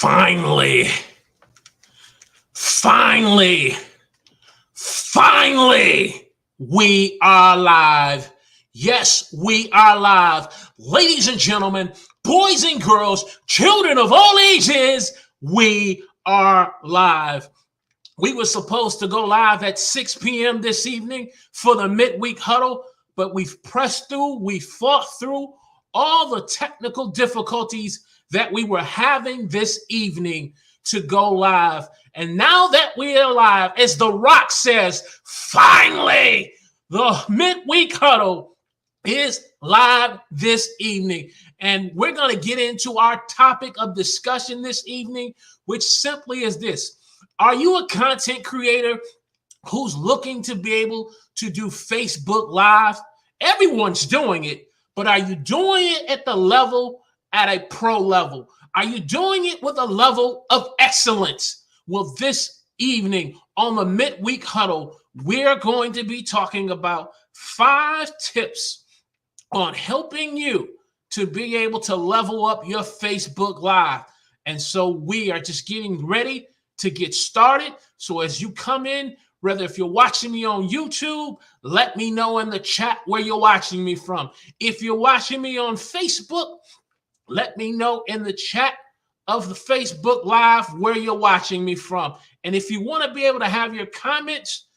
Finally, we are live. Yes, we are live. Ladies and gentlemen, boys and girls, children of all ages, we are live. We were supposed to go live at 6 p.m. this evening for the midweek huddle, but we've pressed through, we fought through all the technical difficulties that we were having this evening to go live. And now that we are live, as The Rock says, finally, the midweek huddle is live this evening. And we're going to get into our topic of discussion this evening, which simply is this. Are you a content creator who's looking to be able to do Facebook Live? Everyone's doing it, but are you doing it at the level, at a pro level? Are you doing it with a level of excellence? Well, this evening on the midweek huddle, we're going to be talking about 5 tips on helping you to be able to level up your Facebook Live. And so we are just getting ready to get started. So as you come in, whether if you're watching me on YouTube, let me know in the chat where you're watching me from. If you're watching me on Facebook, let me know in the chat of the Facebook Live where you're watching me from. And if you want to be able to have your comments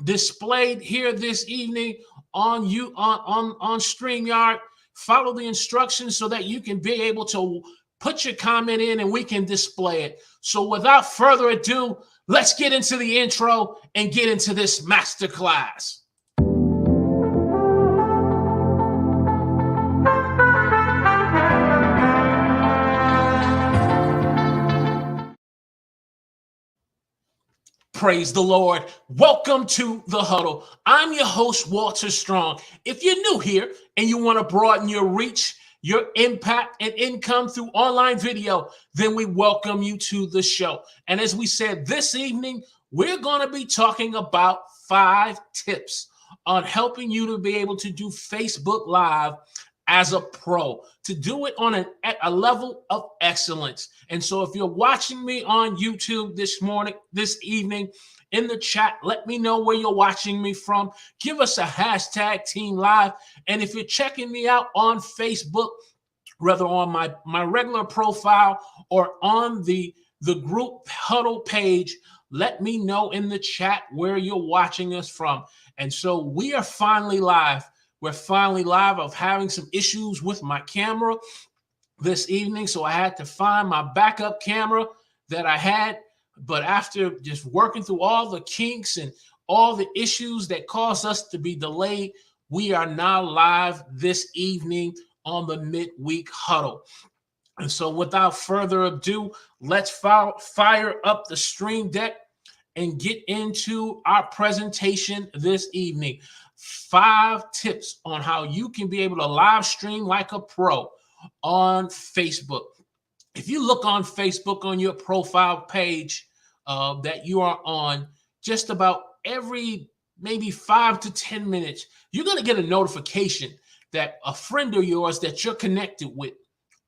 displayed here this evening on StreamYard, follow the instructions so that you can be able to put your comment in and we can display it. So without further ado, let's get into the intro and get into this masterclass. Praise the Lord. Welcome to the Huddle. I'm your host, Walter Strong. If you're new here and you want to broaden your reach, your impact, and income through online video, then we welcome you to the show. And as we said this evening, we're going to be talking about 5 tips on helping you to be able to do Facebook Live as a pro, to do it on a level of excellence. And so if you're watching me on YouTube this evening, in the chat, let me know where you're watching me from. Give us a hashtag Team Live. And if you're checking me out on Facebook, whether on my regular profile or on the group Huddle page, let me know in the chat where you're watching us from. And so we are finally live. We're finally live. Of having some issues with my camera this evening, so I had to find my backup camera that I had. But after just working through all the kinks and all the issues that caused us to be delayed, we are now live this evening on the midweek huddle. And so without further ado, let's fire up the stream deck and get into our presentation this evening. 5 tips on how you can be able to live stream like a pro on Facebook. If you look on Facebook on your profile page that you are on, just about every maybe 5 to 10 minutes, you're going to get a notification that a friend of yours that you're connected with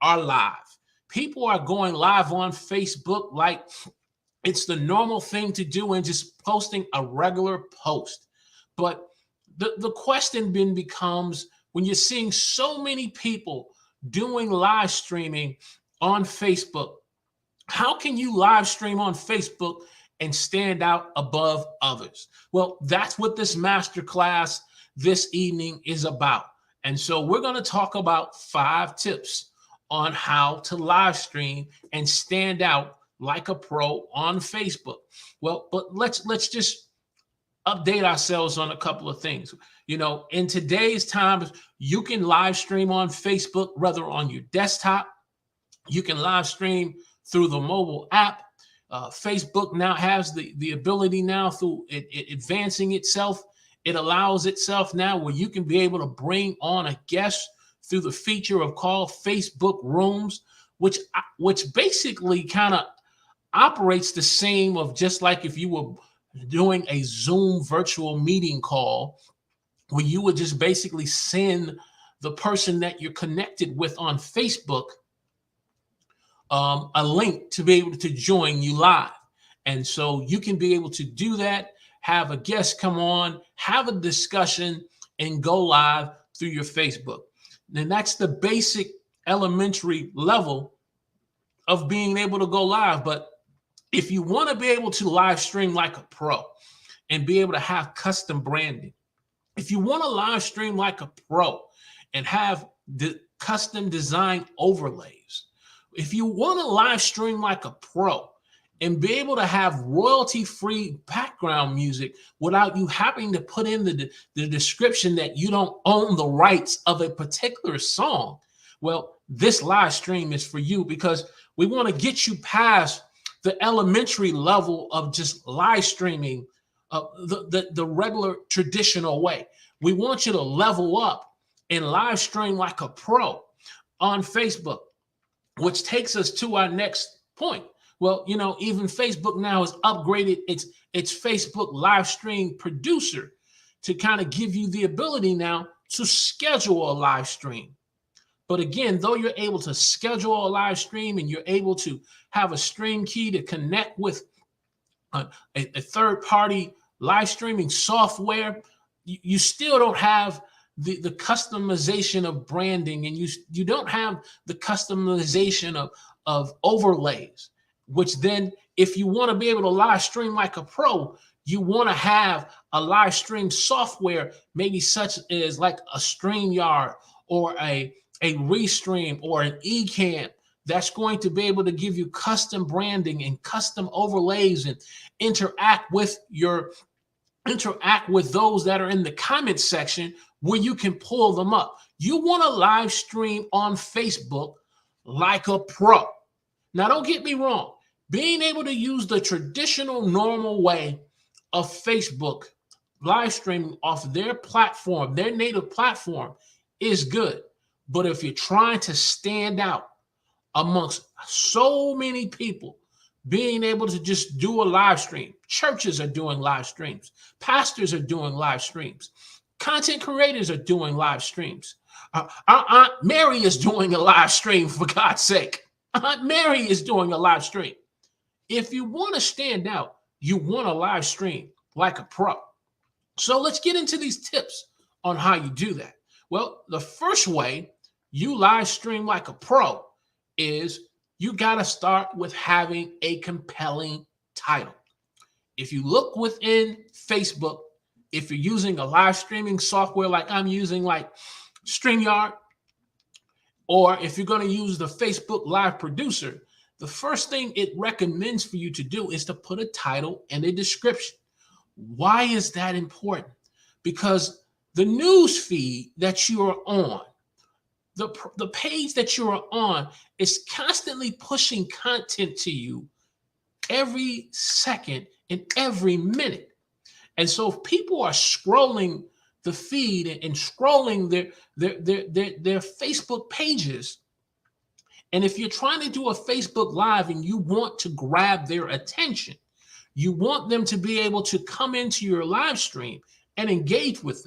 are live. People are going live on Facebook like it's the normal thing to do and just posting a regular post. But the question then becomes, when you're seeing so many people doing live streaming on Facebook, how can you live stream on Facebook and stand out above others? Well, that's what this masterclass this evening is about. And so we're going to talk about 5 tips on how to live stream and stand out like a pro on Facebook. Well, but let's just update ourselves on a couple of things. You know, in today's times, you can live stream on Facebook, whether on your desktop. You can live stream through the mobile app. Facebook now has the ability now through it advancing itself. It allows itself now where you can be able to bring on a guest through the feature of called Facebook Rooms, which basically kind of operates the same of just like if you were doing a Zoom virtual meeting call, where you would just basically send the person that you're connected with on Facebook a link to be able to join you live. And so you can be able to do that, have a guest come on, have a discussion, and go live through your Facebook. And that's the basic elementary level of being able to go live. But if you want to be able to live stream like a pro and be able to have custom branding, if you want to live stream like a pro and have the custom design overlays, if you want to live stream like a pro and be able to have royalty-free background music without you having to put in the description that you don't own the rights of a particular song, well, this live stream is for you, because we want to get you past the elementary level of just live streaming the regular traditional way. We want you to level up and live stream like a pro on Facebook, which takes us to our next point. Well, you know, even Facebook now has upgraded its Facebook live stream producer to kind of give you the ability now to schedule a live stream. But again, though you're able to schedule a live stream and you're able to have a stream key to connect with a third-party live streaming software, you still don't have the customization of branding, and you don't have the customization of overlays, which then, if you want to be able to live stream like a pro, you want to have a live stream software, maybe such as like a StreamYard or a Restream or an Ecamm, that's going to be able to give you custom branding and custom overlays and interact with those that are in the comment section where you can pull them up. You want to live stream on Facebook like a pro. Now, don't get me wrong. Being able to use the traditional normal way of Facebook live streaming off their platform, their native platform, is good. But if you're trying to stand out amongst so many people, being able to just do a live stream, churches are doing live streams, pastors are doing live streams, content creators are doing live streams. Our Aunt Mary is doing a live stream, for God's sake. Aunt Mary is doing a live stream. If you want to stand out, you want a live stream like a pro. So let's get into these tips on how you do that. Well, the first way you live stream like a pro is you got to start with having a compelling title. If you look within Facebook, if you're using a live streaming software like I'm using, like StreamYard, or if you're going to use the Facebook Live Producer, the first thing it recommends for you to do is to put a title and a description. Why is that important? Because the news feed that you are on, the page that you are on, is constantly pushing content to you every second and every minute. And so if people are scrolling the feed and scrolling their Facebook pages, and if you're trying to do a Facebook Live and you want to grab their attention, you want them to be able to come into your live stream and engage with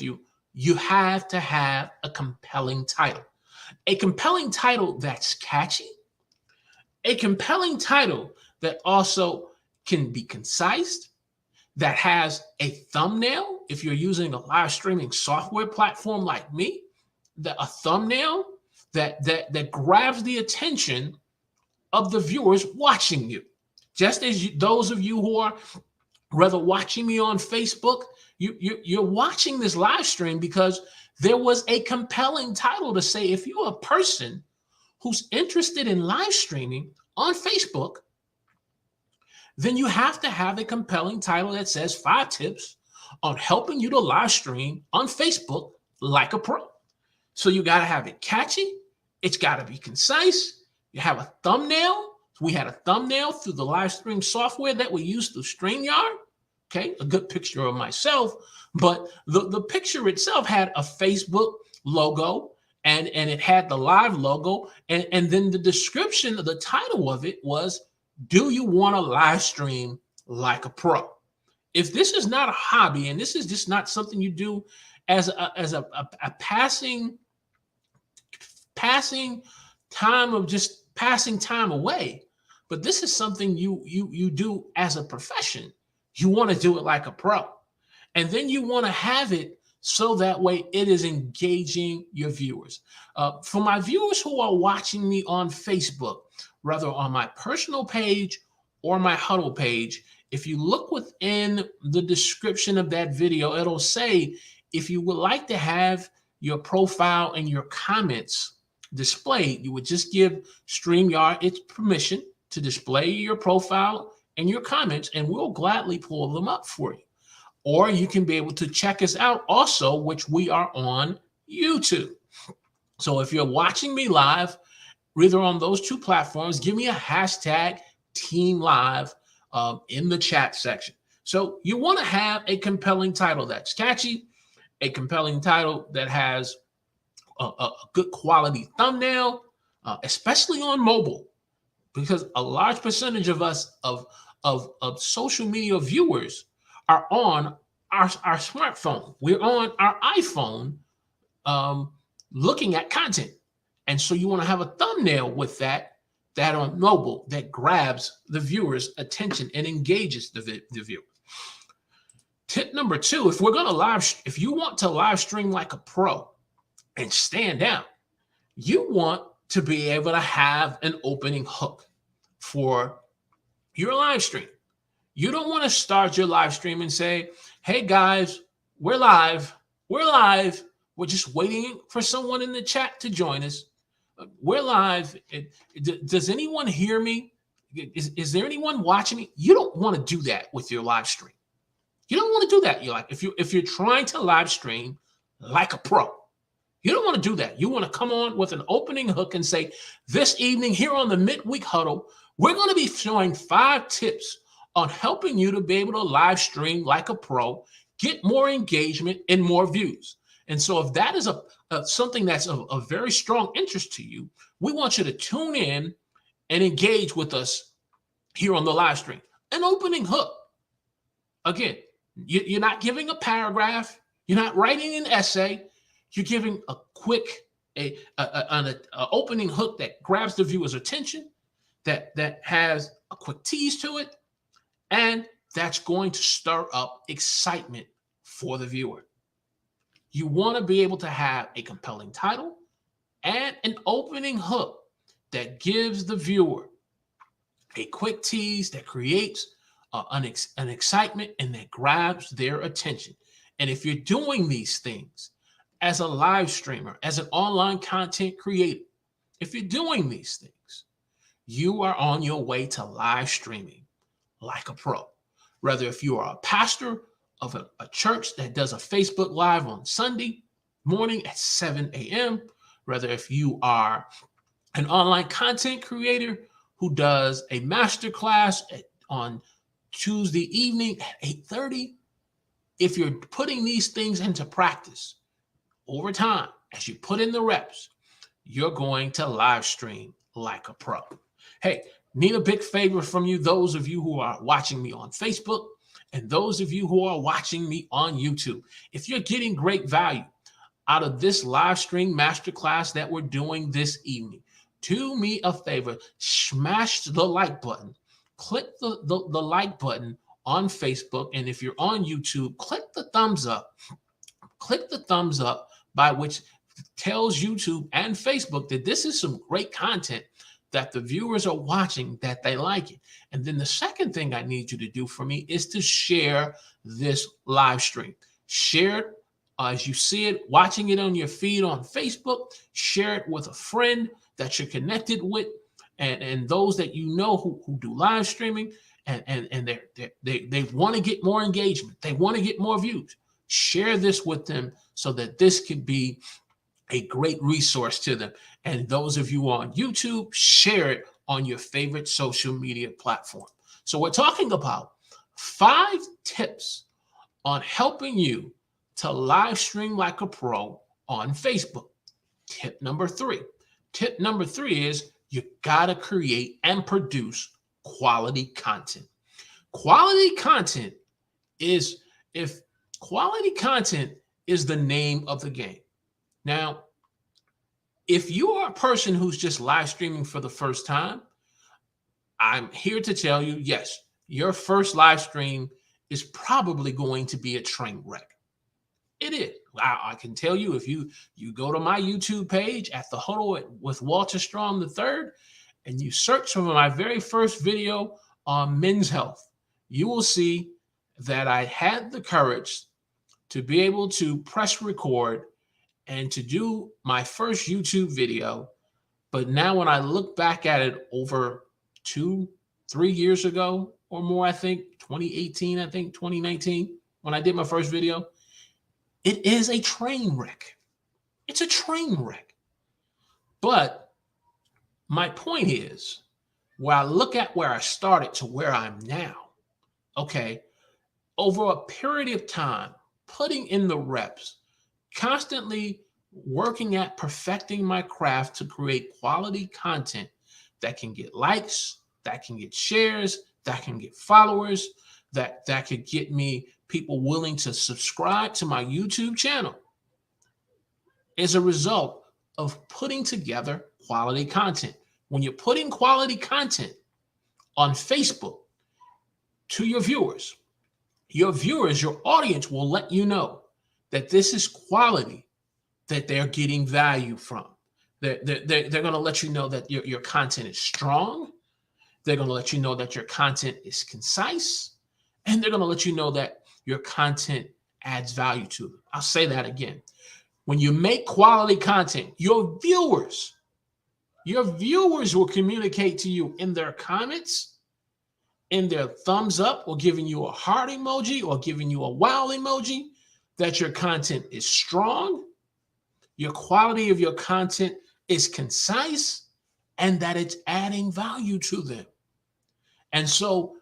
you, you have to have a compelling title. A compelling title that's catchy, a compelling title that also can be concise, that has a thumbnail. If you're using a live streaming software platform like me, a thumbnail that grabs the attention of the viewers watching you. Just as those of you who are rather watching me on Facebook, you're watching this live stream because there was a compelling title to say, if you're a person who's interested in live streaming on Facebook, then you have to have a compelling title that says 5 tips on helping you to live stream on Facebook like a pro. So you got to have it catchy. It's got to be concise. You have a thumbnail. We had a thumbnail through the live stream software that we used through StreamYard. Okay, a good picture of myself, but the picture itself had a Facebook logo and it had the live logo, and then the description, the title of it was, do you want to live stream like a pro? If this is not a hobby and this is just not something you do as a passing time of just passing time away, but this is something you do as a profession. You want to do it like a pro. And then you want to have it so that way it is engaging your viewers. For my viewers who are watching me on Facebook, whether on my personal page or my Huddle page, if you look within the description of that video, it'll say if you would like to have your profile and your comments displayed, you would just give StreamYard its permission to display your profile and your comments, and we'll gladly pull them up for you. Or you can be able to check us out also, which we are on YouTube. So if you're watching me live, either on those two platforms, give me a hashtag Team Live in the chat section. So you want to have a compelling title that's catchy, a compelling title that has a good quality thumbnail, especially on mobile, because a large percentage of us of social media viewers are on our smartphone. We're on our iPhone looking at content. And so you want to have a thumbnail with that on mobile that grabs the viewer's attention and engages the viewer. Tip number 2, if you want to live stream like a pro and stand out, you want to be able to have an opening hook for your live stream. You don't want to start your live stream and say, hey guys, we're live. We're just waiting for someone in the chat to join us. We're live. Does anyone hear me? Is there anyone watching me? You don't want to do that with your live stream. You don't want to do that. You're like, if you're trying to live stream like a pro, you don't want to do that. You want to come on with an opening hook and say, this evening here on the Midweek Huddle, we're going to be showing 5 tips on helping you to be able to live stream like a pro, get more engagement and more views. And so if that is something that's of very strong interest to you, we want you to tune in and engage with us here on the live stream. An opening hook. Again, you're not giving a paragraph. You're not writing an essay. You're giving a quick, an opening hook that grabs the viewer's attention, that has a quick tease to it, and that's going to stir up excitement for the viewer. You want to be able to have a compelling title and an opening hook that gives the viewer a quick tease that creates an excitement and that grabs their attention. And if you're doing these things as a live streamer, as an online content creator, if you're doing these things, you are on your way to live streaming like a pro. Whether if you are a pastor of a church that does a Facebook Live on Sunday morning at 7 a.m., whether if you are an online content creator who does a masterclass on Tuesday evening at 8:30, if you're putting these things into practice over time, as you put in the reps, you're going to live stream like a pro. Hey, need a big favor from you, those of you who are watching me on Facebook and those of you who are watching me on YouTube. If you're getting great value out of this live stream masterclass that we're doing this evening, do me a favor, smash the like button, click the like button on Facebook, and if you're on YouTube, click the thumbs up. Click the thumbs up, by which tells YouTube and Facebook that this is some great content that the viewers are watching, that they like it. And then the second thing I need you to do for me is to share this live stream. Share it as you see it, watching it on your feed on Facebook. Share it with a friend that you're connected with, and those that you know who do live streaming, and they want to get more engagement. They want to get more views. Share this with them so that this could be a great resource to them. And those of you on YouTube, share it on your favorite social media platform. So we're talking about 5 tips on helping you to live stream like a pro on Facebook. Tip number 3. Tip number 3 is you gotta create and produce quality content. Quality content is the name of the game. Now, If you are a person who's just live streaming for the first time, I'm here to tell you, yes, your first live stream is probably going to be a train wreck. It is. I can tell you, if you go to my YouTube page at the Huddle with Walter Strong III, and you search for my very first video on men's health, you will see that I had the courage to be able to press record and to do my first YouTube video. But now when I look back at it over 2-3 years ago or more, I think 2018, I think 2019, when I did my first video, it is a train wreck. It's a train wreck. But my point is, where I look at where I started to where I'm now, okay, over a period of time, putting in the reps, constantly working at perfecting my craft to create quality content that can get likes, that can get shares, that can get followers, that could get me people willing to subscribe to my YouTube channel, is a result of putting together quality content. When you're putting quality content on Facebook to your viewers, your audience will let you know that this is quality that they're getting value from. They're going to let you know that your content is strong. They're going to let you know that your content is concise. And they're going to let you know that your content adds value to them. I'll say that again. When you make quality content, your viewers will communicate to you in their comments, in their thumbs up, or giving you a heart emoji, or giving you a wow emoji, that your content is strong, your quality of your content is concise, and that it's adding value to them. And so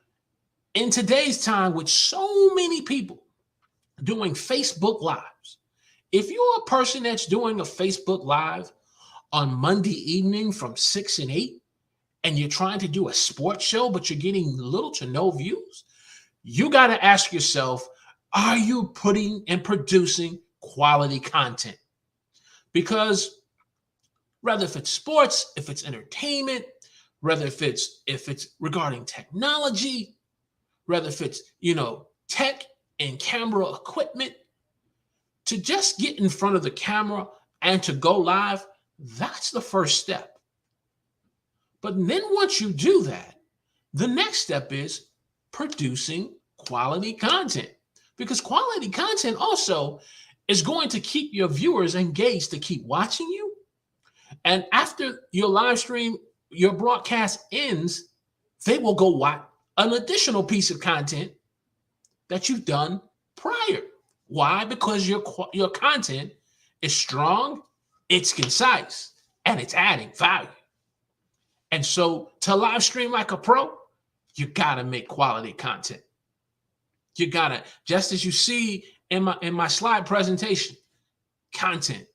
in today's time, with so many people doing Facebook Lives, if you're a person that's doing a Facebook Live on Monday evening from 6 and 8, and you're trying to do a sports show, but you're getting little to no views, you got to ask yourself, are you putting and producing quality content? Because whether if it's sports, if it's entertainment, whether if it's regarding technology, whether if it's, tech and camera equipment, to just get in front of the camera and to go live, that's the first step. But then once you do that, the next step is producing quality content, because quality content also is going to keep your viewers engaged to keep watching you. And after your live stream, your broadcast ends, they will go watch an additional piece of content that you've done prior. Why? Because your content is strong, it's concise, and it's adding value. And so to live stream like a pro, you got to make quality content. You got to, just as you see in my slide presentation, content.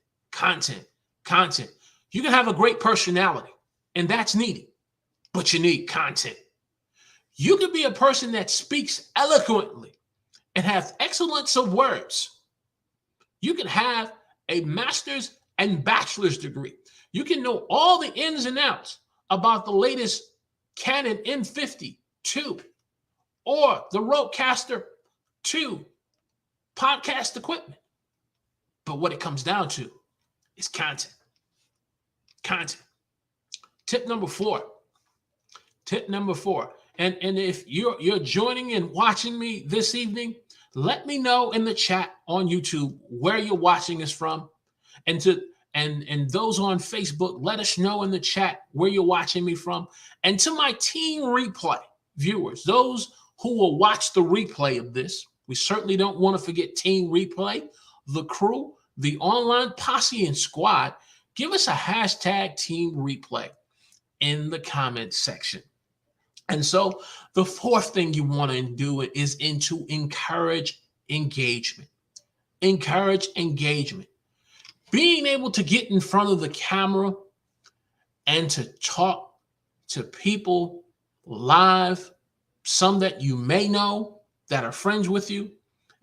You can have a great personality, and that's needed, but you need content. You can be a person that speaks eloquently and has excellence of words. You can have a master's and bachelor's degree. You can know all the ins and outs about the latest Canon M50 II or the Rodecaster 2 podcast equipment. But what it comes down to is content. Content. Tip number four. And if you're joining and watching me this evening, let me know in the chat on YouTube where you're watching us from. And those on Facebook, let us know in the chat where you're watching me from. And to my team replay viewers, those who will watch the replay of this, we certainly don't want to forget team replay, the crew, the online posse and squad. Give us a hashtag team replay in the comments section. And so the fourth thing you want to do is to encourage engagement. Encourage engagement. Being able to get in front of the camera and to talk to people live, some that you may know that are friends with you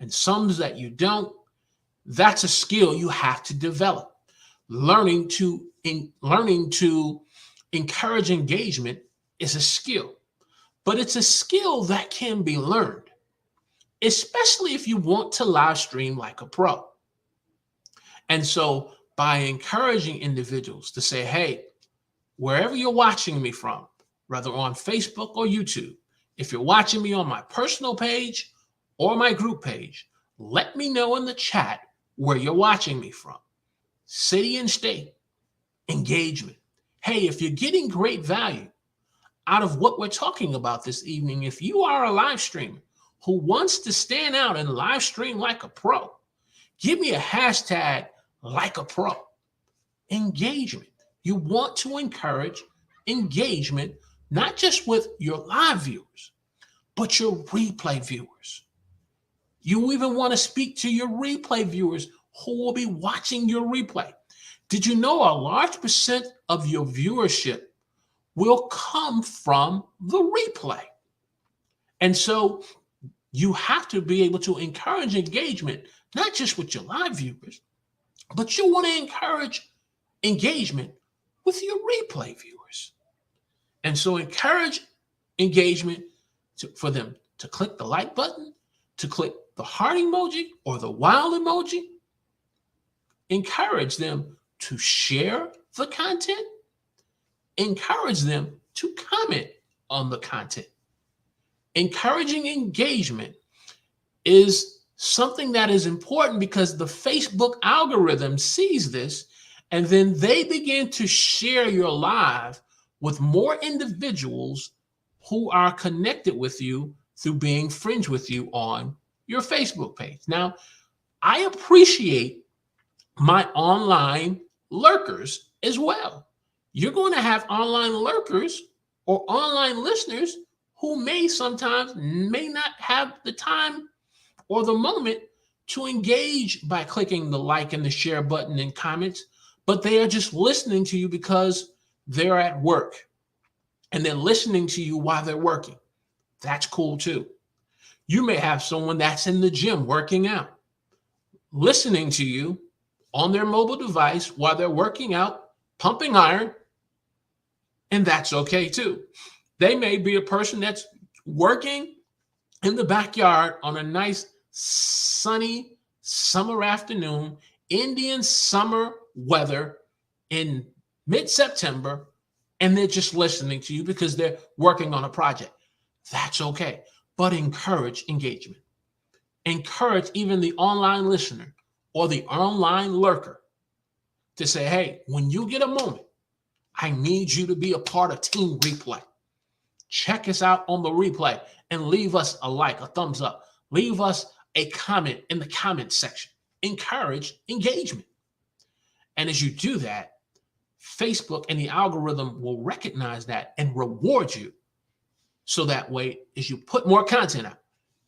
and some that you don't, that's a skill you have to develop. Learning to in learning to encourage engagement is a skill, but it's a skill that can be learned, especially if you want to live stream like a pro. And so by encouraging individuals to say, hey, wherever you're watching me from, whether on Facebook or YouTube, if you're watching me on my personal page or my group page, let me know in the chat where you're watching me from. City and state, engagement. Hey, if you're getting great value out of what we're talking about this evening, if you are a live streamer who wants to stand out and live stream like a pro, give me a hashtag like a pro. Engagement. You want to encourage engagement, not just with your live viewers, but your replay viewers. You even want to speak to your replay viewers who will be watching your replay. Did you know a large percent of your viewership will come from the replay? And so you have to be able to encourage engagement, not just with your live viewers, but you want to encourage engagement with your replay viewers. And so encourage engagement for them to click the like button, to click the heart emoji or the wild emoji. Encourage them to share the content. Encourage them to comment on the content. Encouraging engagement is something that is important because the Facebook algorithm sees this, and then they begin to share your live with more individuals who are connected with you through being friends with you on your Facebook page. Now, I appreciate my online lurkers as well. You're going to have online lurkers or online listeners who sometimes may not have the time or the moment to engage by clicking the like and the share button and comments, but they are just listening to you because they're at work and they're listening to you while they're working. That's cool too. You may have someone that's in the gym working out, listening to you on their mobile device while they're working out, pumping iron, and that's okay too. They may be a person that's working in the backyard on a nice sunny summer afternoon, Indian summer weather in mid-September, and they're just listening to you because they're working on a project. That's okay. But encourage engagement. Encourage even the online listener or the online lurker to say, hey, when you get a moment, I need you to be a part of Team Replay. Check us out on the replay and leave us a like, a thumbs up. Leave us a comment in the comment section. Encourage engagement. And as you do that, Facebook and the algorithm will recognize that and reward you. So that way, as you put more content out,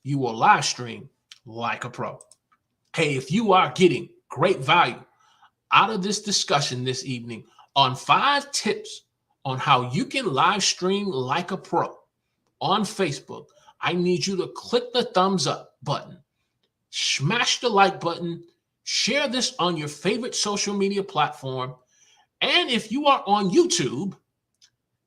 you will live stream like a pro. Hey, if you are getting great value out of this discussion this evening on 5 tips on how you can live stream like a pro on Facebook, I need you to click the thumbs up button, smash the like button, share this on your favorite social media platform. And if you are on YouTube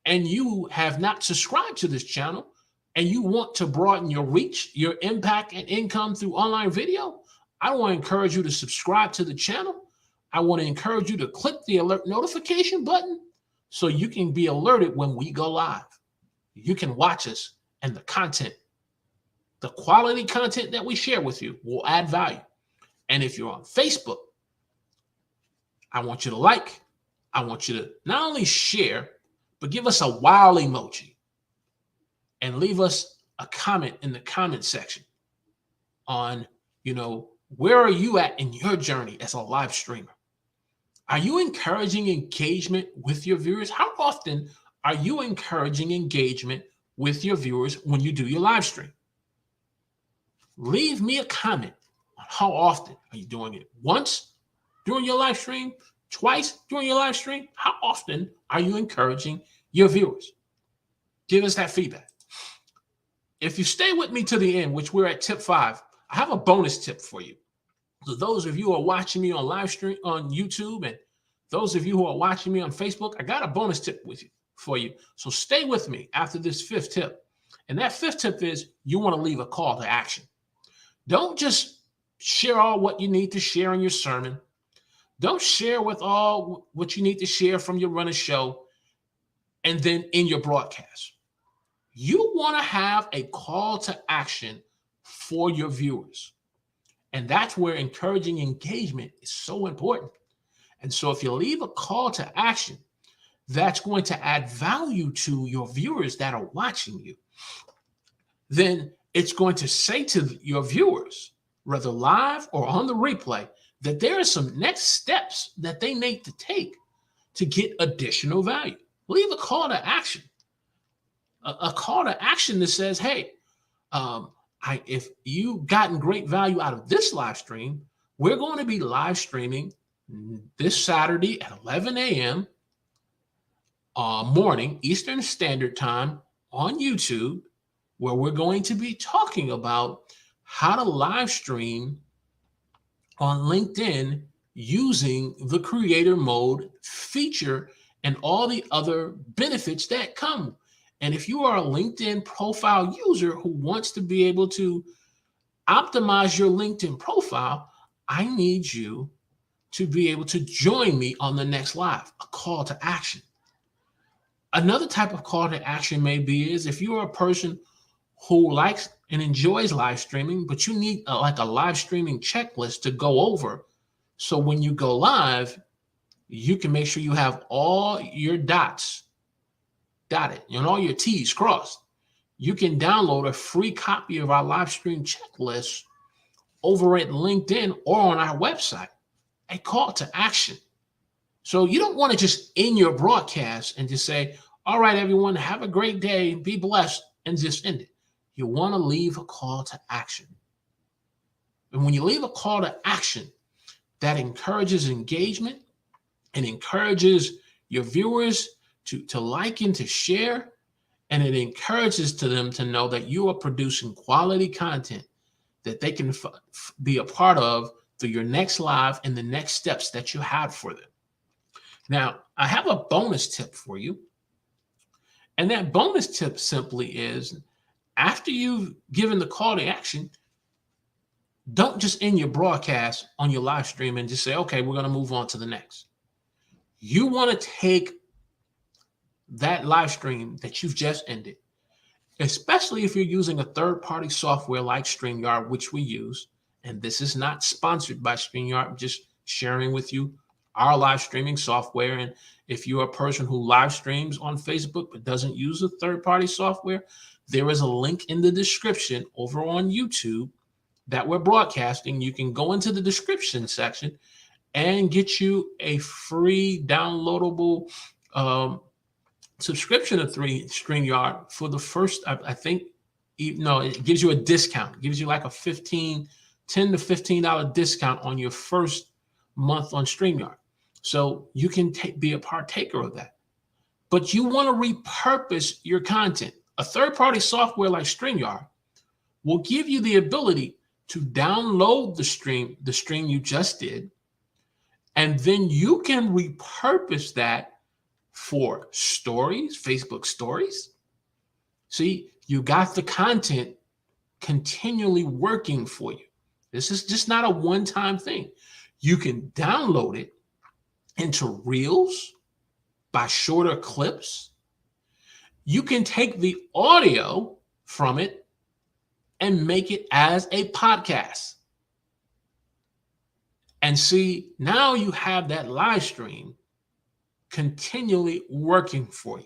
and you have not subscribed to this channel and you want to broaden your reach, your impact, and income through online video, I want to encourage you to subscribe to the channel. I want to encourage you to click the alert notification button so you can be alerted when we go live. You can watch us, and the content, the quality content that we share with you will add value. And if you're on Facebook, I want you to like, I want you to not only share, but give us a wow emoji and leave us a comment in the comment section on, where are you at in your journey as a live streamer? Are you encouraging engagement with your viewers? How often are you encouraging engagement with your viewers when you do your live stream? Leave me a comment on how often are you doing it. Once during your live stream, twice during your live stream? How often are you encouraging your viewers? Give us that feedback. If you stay with me to the end, which we're at tip 5, I have a bonus tip for you. So those of you who are watching me on live stream on YouTube and those of you who are watching me on Facebook, I got a bonus tip for you. So stay with me after this fifth tip. And that fifth tip is you want to leave a call to action. Don't just share all what you need to share in your sermon. Don't share with all what you need to share from your running show and then in your broadcast. You want to have a call to action for your viewers. And that's where encouraging engagement is so important. And so if you leave a call to action, that's going to add value to your viewers that are watching you. Then it's going to say to your viewers, whether live or on the replay, that there are some next steps that they need to take to get additional value. Leave a call to action. A call to action that says, hey, if you've gotten great value out of this live stream, we're going to be live streaming this Saturday at 11 a.m. Morning, Eastern Standard Time on YouTube, where we're going to be talking about how to live stream on LinkedIn using the creator mode feature and all the other benefits that come. And if you are a LinkedIn profile user who wants to be able to optimize your LinkedIn profile, I need you to be able to join me on the next live, a call to action. Another type of call to action may be is if you're a person who likes and enjoys live streaming, but you need like a live streaming checklist to go over. So when you go live, you can make sure you have all your dots dotted and all your T's crossed. You can download a free copy of our live stream checklist over at LinkedIn or on our website, a call to action. So you don't want to just end your broadcast and just say, all right, everyone, have a great day, be blessed, and just end it. You want to leave a call to action. And when you leave a call to action, that encourages engagement and encourages your viewers to like and to share, and it encourages to them to know that you are producing quality content that they can be a part of through your next live and the next steps that you have for them. Now, I have a bonus tip for you. And that bonus tip simply is, after you've given the call to action, don't just end your broadcast on your live stream and just say, okay, we're going to move on to the next. You want to take that live stream that you've just ended, especially if you're using a third-party software like StreamYard, which we use. And this is not sponsored by StreamYard. I'm just sharing with you our live streaming software. And if you're a person who live streams on Facebook but doesn't use a third-party software, there is a link in the description over on YouTube that we're broadcasting. You can go into the description section and get you a free downloadable subscription of StreamYard for the first, I think, no, it gives you a discount. It gives you like a $10 to $15 discount on your first month on StreamYard. So you can be a partaker of that. But you want to repurpose your content. A third-party software like StreamYard will give you the ability to download the stream you just did, and then you can repurpose that for stories, Facebook stories. See, you got the content continually working for you. This is just not a one-time thing. You can download it into reels by shorter clips. You can take the audio from it and make it as a podcast. And see, now you have that live stream continually working for you.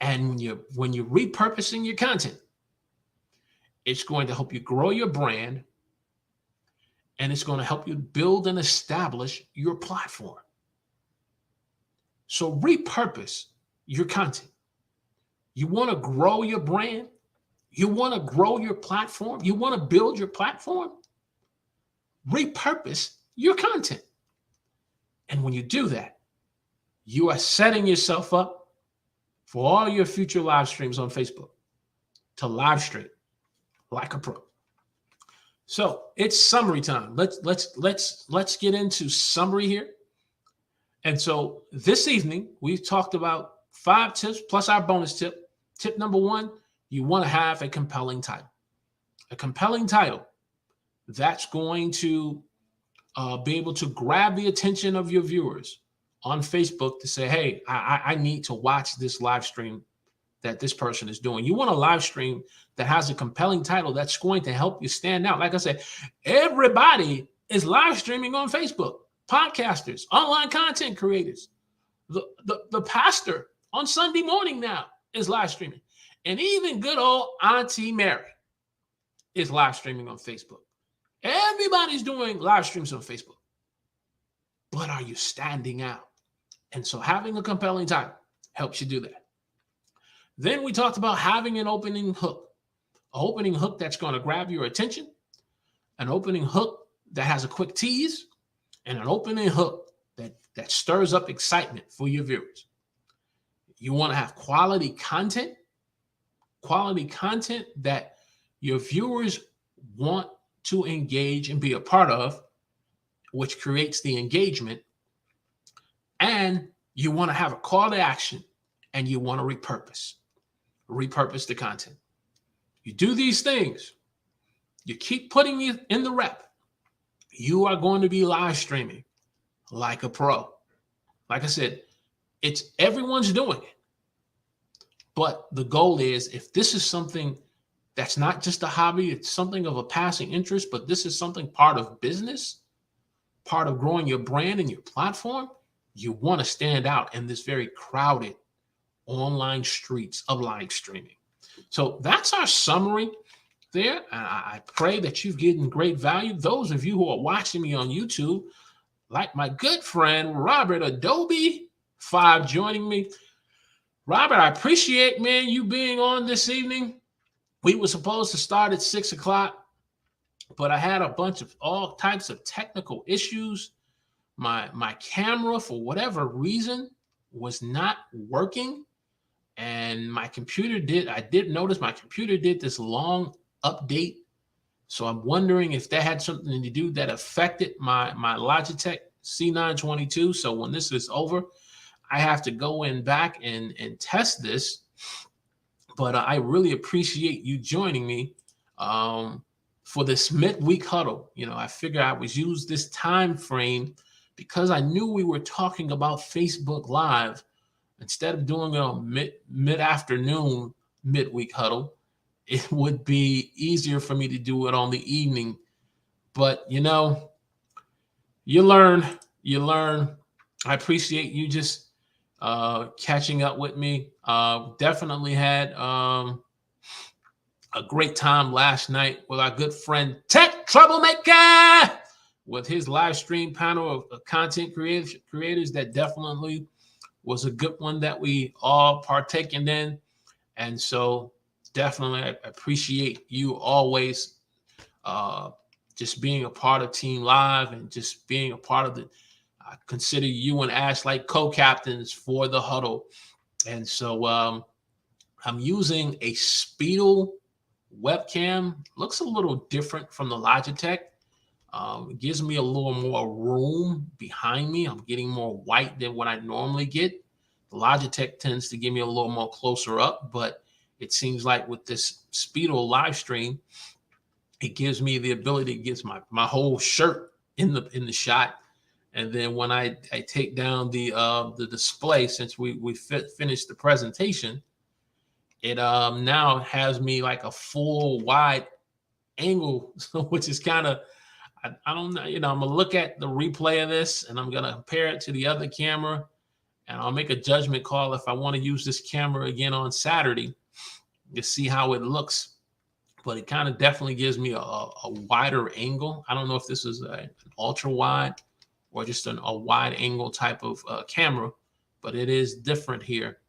And when you're repurposing your content, it's going to help you grow your brand, and it's going to help you build and establish your platform. So repurpose your content. You want to grow your brand? You want to grow your platform? You want to build your platform? Repurpose your content. And when you do that, you are setting yourself up for all your future live streams on Facebook to live stream like a pro. So it's summary time. Let's get into summary here. And so this evening, we've talked about 5 tips plus our bonus tip. Tip number 1, you want to have a compelling title. A compelling title that's going to be able to grab the attention of your viewers on Facebook to say, hey, I need to watch this live stream that this person is doing. You want a live stream that has a compelling title that's going to help you stand out. Like I said, everybody is live streaming on Facebook. Podcasters, online content creators, the pastor on Sunday morning now is live streaming. And even good old Auntie Mary is live streaming on Facebook. Everybody's doing live streams on Facebook. But are you standing out? And so having a compelling title helps you do that. Then we talked about having an opening hook. An opening hook that's going to grab your attention. An opening hook that has a quick tease. And an opening hook that stirs up excitement for your viewers. You want to have quality content that your viewers want to engage and be a part of, which creates the engagement. And you want to have a call to action, and you want to repurpose the content. You do these things, you keep putting it in the rep, you are going to be live streaming like a pro. Like I said, it's everyone's doing it. But the goal is, if this is something that's not just a hobby, it's something of a passing interest, but this is something part of business, part of growing your brand and your platform, you want to stand out in this very crowded online streets of live streaming. So that's our summary there. I pray that you've gotten great value. Those of you who are watching me on YouTube, like my good friend Robert Adobe 5 joining me. Robert, I appreciate, man, you being on this evening. We were supposed to start at 6 o'clock, but I had a bunch of all types of technical issues. My camera, for whatever reason, was not working. And my computer I did notice my computer did this long update. So I'm wondering if that had something to do that affected my Logitech C922. So when this is over, I have to go in back and test this. But I really appreciate you joining me for this midweek huddle. You know, I figured I would use this time frame because I knew we were talking about Facebook Live. Instead of doing it on mid-afternoon midweek huddle, it would be easier for me to do it on the evening. But, you know, you learn. I appreciate you just catching up with me. Definitely had a great time last night with our good friend Tech Troublemaker with his live stream panel of content creators. That definitely was a good one that we all partaken in. And so definitely I appreciate you always just being a part of Team Live and just being a part of the, I consider you and Ash like co-captains for the huddle. And so I'm using a Speedle webcam. Looks a little different from the Logitech. It gives me a little more room behind me. I'm getting more white than what I normally get. The Logitech tends to give me a little more closer up, but it seems like with this Speedle live stream, it gives me the ability to get my whole shirt in the shot. And then when I take down the display, since we finished the presentation, it now has me like a full wide angle, which is kind of, I don't know, you know, I'm gonna look at the replay of this and I'm gonna compare it to the other camera, and I'll make a judgment call if I want to use this camera again on Saturday to see how it looks. But it kind of definitely gives me a wider angle. I don't know if this is an ultra wide or just a wide angle type of camera, but it is different here.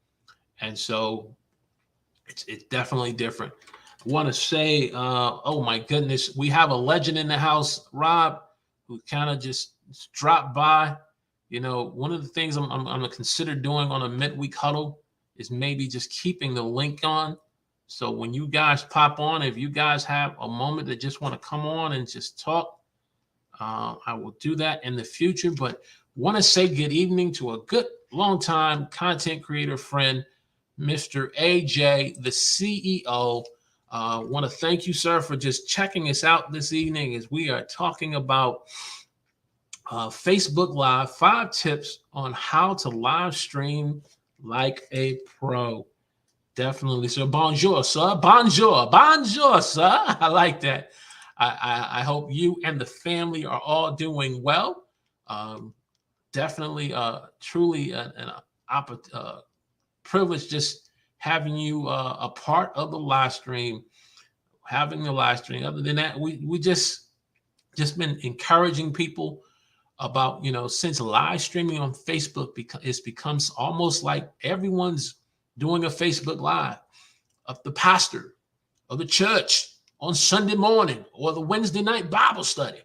And so it's definitely different. I want to say, oh my goodness, we have a legend in the house, Rob, who kind of just dropped by. You know, one of the things I'm going to consider doing on a midweek huddle is maybe just keeping the link on. So when you guys pop on, if you guys have a moment that just want to come on and just talk, I will do that in the future. But Want to say good evening to a good long-time content creator friend, Mr. AJ, the CEO. Want to thank you, sir, for just checking us out this evening as we are talking about Facebook Live, 5 tips on how to live stream like a pro. Definitely, sir. Bonjour, sir. Bonjour. Bonjour, sir. I like that. I hope you and the family are all doing well. Definitely, truly an privilege just having you a part of the live stream, having the live stream. Other than that, we just been encouraging people about, since live streaming on Facebook it becomes almost like everyone's doing a Facebook Live of the pastor of the church on Sunday morning or the Wednesday night Bible study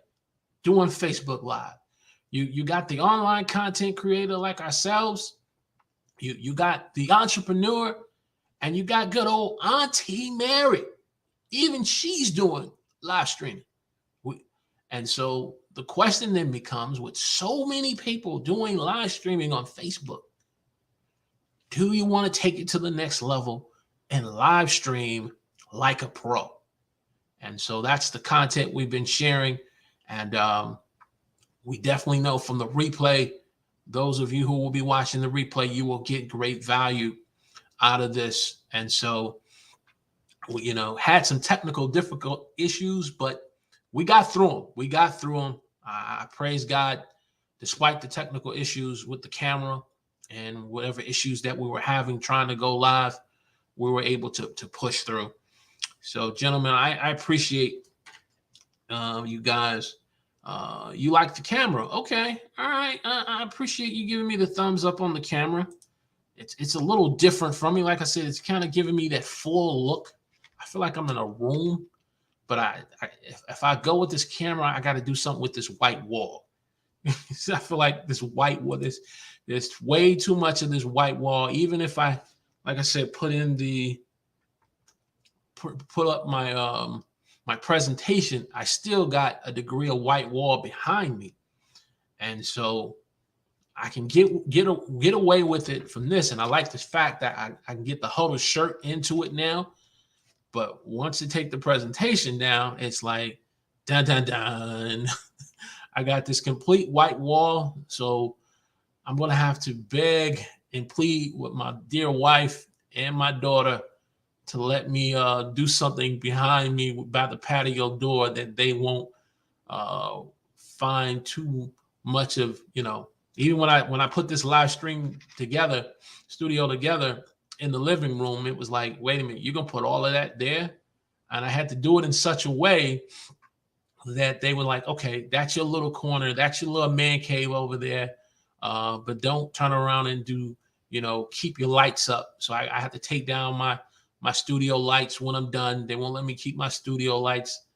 doing Facebook Live. You got the online content creator like ourselves. You got the entrepreneur, and you got good old Auntie Mary. Even she's doing live streaming. And so the question then becomes, with so many people doing live streaming on Facebook, do you want to take it to the next level and live stream like a pro? And so that's the content we've been sharing. And we definitely know from the replay, those of you who will be watching the replay, you will get great value out of this. And so, we, had some technical difficult issues, but we got through them. I praise God, despite the technical issues with the camera and whatever issues that we were having trying to go live, we were able to push through. So, gentlemen, I appreciate you guys. You like the camera? Okay, all right. I appreciate you giving me the thumbs up on the camera. It's a little different from me. Like I said, it's kind of giving me that full look. I feel like I'm in a room, but if I go with this camera, I got to do something with this white wall. So I feel like this white wall, there's way too much of this white wall. Even if I, like I said, put up my presentation, I still got a degree of white wall behind me. And so I can get away with it from this. And I like the fact that I can get the Huddle shirt into it now. But once you take the presentation down, it's like, dun, dun, dun. I got this complete white wall. So I'm going to have to beg and plead with my dear wife and my daughter to let me do something behind me by the patio door that they won't find too much of, even when I put this live stream studio together in the living room, it was like, wait a minute, you're going to put all of that there? And I had to do it in such a way that they were like, okay, that's your little corner. That's your little man cave over there. But don't turn around and do, keep your lights up. So I had to take down my studio lights when I'm done. They won't let me keep my studio lights.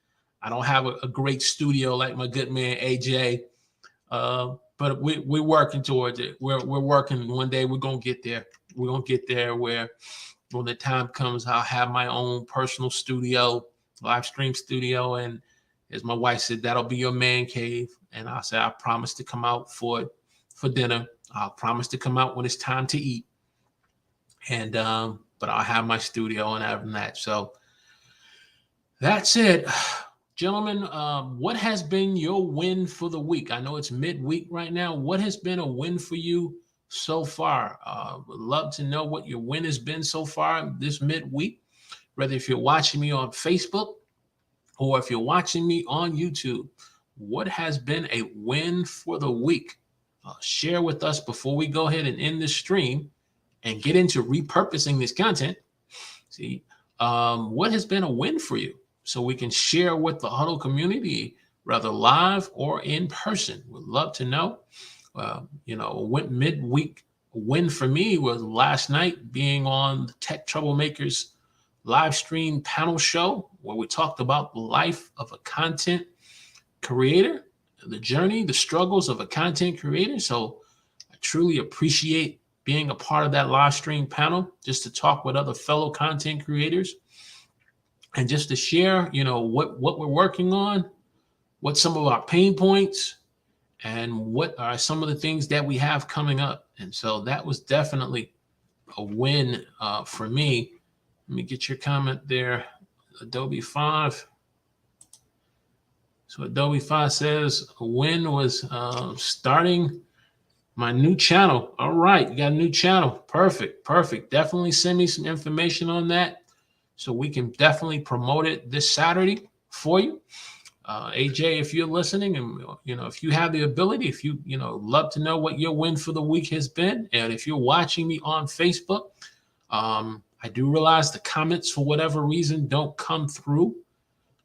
I don't have a great studio like my good man, AJ. But we're working towards it. We're working. One day we're going to get there. We're going to get there where when the time comes, I'll have my own personal studio, live stream studio. And as my wife said, that'll be your man cave. And I said, I promise to come out for dinner. I'll promise to come out when it's time to eat. And, but I'll have my studio and having that. So that's it. Gentlemen, what has been your win for the week? I know it's midweek right now. What has been a win for you so far? Would love to know what your win has been so far this midweek, whether if you're watching me on Facebook or if you're watching me on YouTube. What has been a win for the week? Share with us before we go ahead and end this stream and get into repurposing this content. See, what has been a win for you? So we can share with the Huddle community, whether live or in person. Would love to know. Midweek win for me was last night being on the Tech Troublemakers live stream panel show, where we talked about the life of a content creator, the journey, the struggles of a content creator. So I truly appreciate being a part of that live stream panel, just to talk with other fellow content creators and just to share, what we're working on, what some of our pain points, and what are some of the things that we have coming up. And so that was definitely a win for me. Let me get your comment there. Adobe 5. So Adobe 5 says a win was starting my new channel. All right, you got a new channel. Perfect, perfect. Definitely send me some information on that so we can definitely promote it this Saturday for you. AJ, if you're listening, and if you have the ability, if you love to know what your win for the week has been, and if you're watching me on Facebook, I do realize the comments for whatever reason don't come through.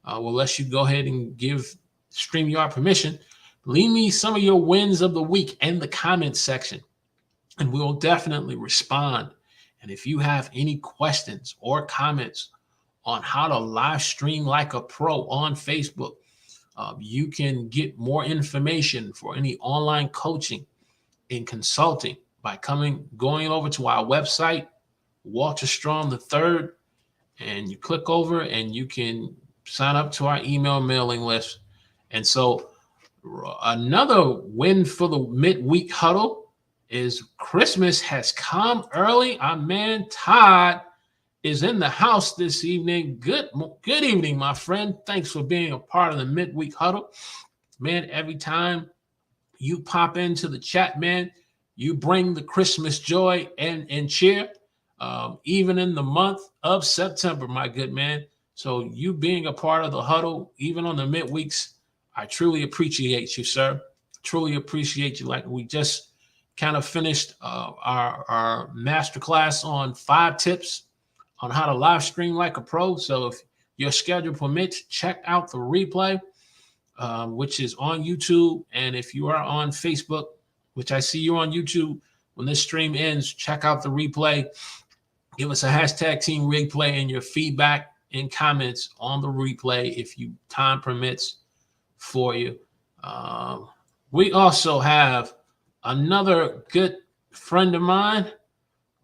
We'll let you go ahead and give StreamYard permission. Leave me some of your wins of the week in the comments section, and we'll definitely respond. And if you have any questions or comments on how to live stream like a pro on Facebook, you can get more information for any online coaching and consulting by going over to our website, Walter Strong III, and you click over and you can sign up to our email mailing list. And so another win for the midweek huddle is Christmas has come early. Our man Todd is in the house this evening. Good evening, my friend. Thanks for being a part of the midweek huddle. Man, every time you pop into the chat, man, you bring the Christmas joy and cheer, even in the month of September, my good man. So you being a part of the huddle, even on the midweeks, I truly appreciate you, sir. Truly appreciate you. Like, we just kind of finished our masterclass on 5 tips on how to live stream like a pro. So if your schedule permits, check out the replay, which is on YouTube. And if you are on Facebook, which I see you on YouTube, when this stream ends, check out the replay. Give us a hashtag team replay and your feedback and comments on the replay if time permits for you. We also have another good friend of mine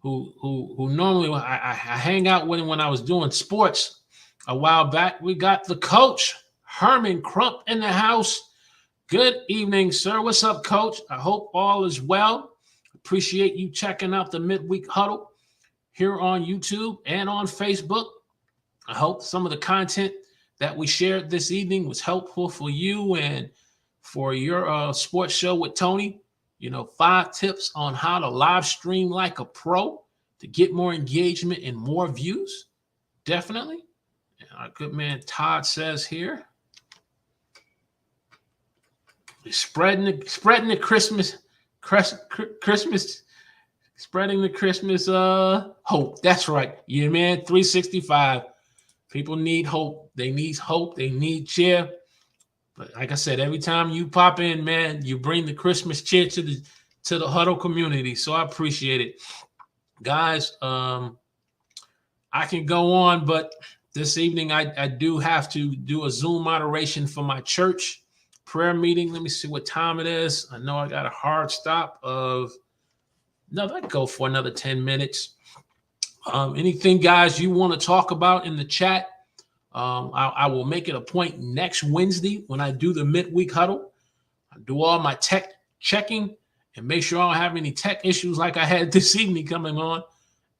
who normally I hang out with him when I was doing sports a while back. We got the coach, Herman Crump, in the house. Good evening, sir. What's up, coach? I hope all is well. Appreciate you checking out the midweek huddle here on YouTube and on Facebook. I hope some of the content that we shared this evening was helpful for you and for your sports show with Tony. 5 tips on how to live stream like a pro to get more engagement and more views. Definitely. And our good man Todd says here, spreading the Christmas, spreading the Christmas hope. That's right. Yeah, man. 365. People need hope. They need hope. They need cheer. But like I said, every time you pop in, man, you bring the Christmas cheer to the huddle community. So I appreciate it. Guys, I can go on, but this evening I do have to do a Zoom moderation for my church prayer meeting. Let me see what time it is. I know I got a hard stop of I'd go for another 10 minutes. Anything, guys, you want to talk about in the chat? I will make it a point next Wednesday when I do the midweek huddle. I do all my tech checking and make sure I don't have any tech issues like I had this evening coming on.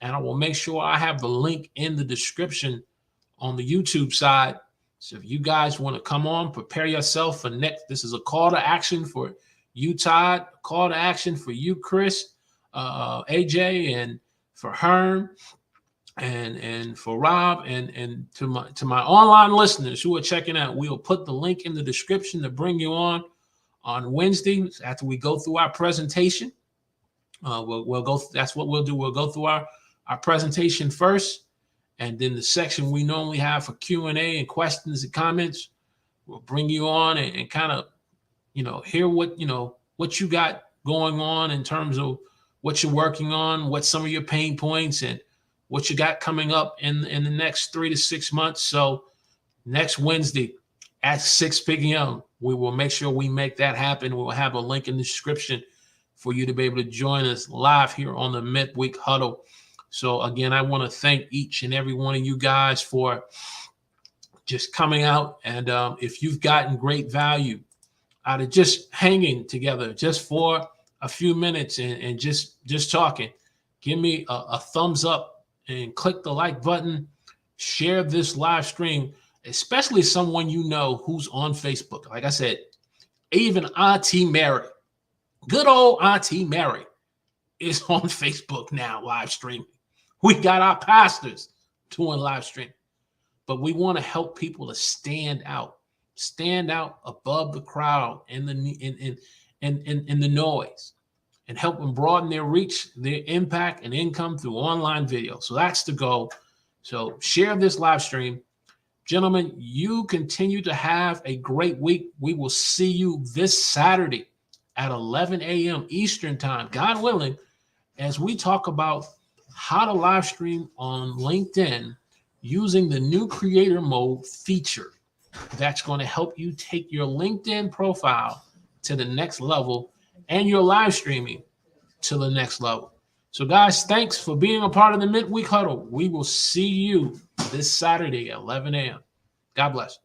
And I will make sure I have the link in the description on the YouTube side. So if you guys want to come on, prepare yourself for next. This is a call to action for you, Todd. A call to action for you, Chris, AJ, and for Herm. And for Rob and to my online listeners who are checking out, we'll put the link in the description to bring you on Wednesday after we go through our presentation. We'll go. That's what we'll do. We'll go through our presentation first, and then the section we normally have for Q&A and questions and comments. We'll bring you on and kind of hear what you got going on in terms of what you're working on, what some of your pain points and what you got coming up in the next 3 to 6 months. So next Wednesday at 6 p.m., we will make sure we make that happen. We'll have a link in the description for you to be able to join us live here on the midweek huddle. So again, I want to thank each and every one of you guys for just coming out. And if you've gotten great value out of just hanging together just for a few minutes and just talking. Give me a thumbs up and click the like button. Share this live stream, especially someone you know who's on Facebook. Like I said, even Auntie Mary, good old Auntie Mary, is on Facebook now live streaming. We got our pastors doing live stream, but we want to help people to stand out above the crowd and the noise, and help them broaden their reach, their impact, and income through online video. So that's the goal. So share this live stream. Gentlemen, you continue to have a great week. We will see you this Saturday at 11 a.m. Eastern time, God willing, as we talk about how to live stream on LinkedIn using the new creator mode feature. That's going to help you take your LinkedIn profile to the next level and your live streaming to the next level. So guys, thanks for being a part of the Midweek Huddle. We will see you this Saturday at 11 a.m. God bless.